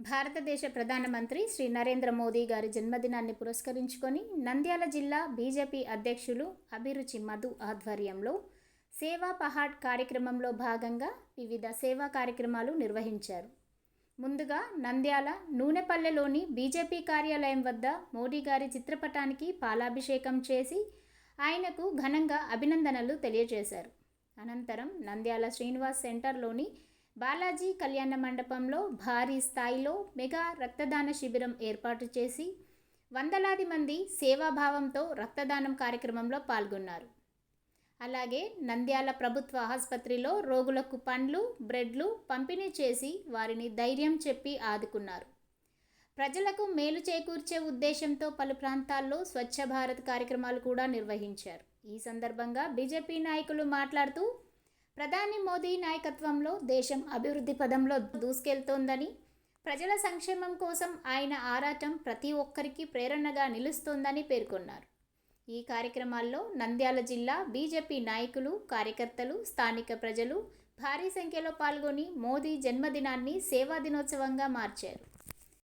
భారతదేశ ప్రధానమంత్రి శ్రీ నరేంద్ర మోదీ గారి జన్మదినాన్ని పురస్కరించుకొని నంద్యాల జిల్లా బీజేపీ అధ్యక్షులు అభిరుచి మధు ఆధ్వర్యంలో సేవా పహాడ్ కార్యక్రమంలో భాగంగా వివిధ సేవా కార్యక్రమాలు నిర్వహించారు. ముందుగా నంద్యాల నూనెపల్లెలోని బీజేపీ కార్యాలయం వద్ద మోడీ గారి చిత్రపటానికి పాలాభిషేకం చేసి ఆయనకు ఘనంగా అభినందనలు తెలియజేశారు. అనంతరం నంద్యాల శ్రీనివాస్ సెంటర్లోని బాలాజీ కళ్యాణ మండపంలో భారీ స్థాయిలో మెగా రక్తదాన శిబిరం ఏర్పాటు చేసి వందలాది మంది సేవాభావంతో రక్తదానం కార్యక్రమంలో పాల్గొన్నారు. అలాగే నంద్యాల ప్రభుత్వ ఆసుపత్రిలో రోగులకు పండ్లు, బ్రెడ్లు పంపిణీ చేసి వారిని ధైర్యం చెప్పి ఆదుకున్నారు. ప్రజలకు మేలు చేకూర్చే ఉద్దేశంతో పలు ప్రాంతాల్లో స్వచ్ఛ భారత్ కార్యక్రమాలు కూడా నిర్వహించారు. ఈ సందర్భంగా బీజేపీ నాయకులు మాట్లాడుతూ ప్రధాని మోదీ నాయకత్వంలో దేశం అభివృద్ధి పదంలో దూసుకెళ్తోందని, ప్రజల సంక్షేమం కోసం ఆయన ఆరాటం ప్రతి ఒక్కరికి ప్రేరణగా నిలుస్తోందని పేర్కొన్నారు. ఈ కార్యక్రమాల్లో నంద్యాల జిల్లా బీజేపీ నాయకులు, కార్యకర్తలు, స్థానిక ప్రజలు భారీ సంఖ్యలో పాల్గొని మోదీ జన్మదినాన్ని సేవా దినోత్సవంగా మార్చారు.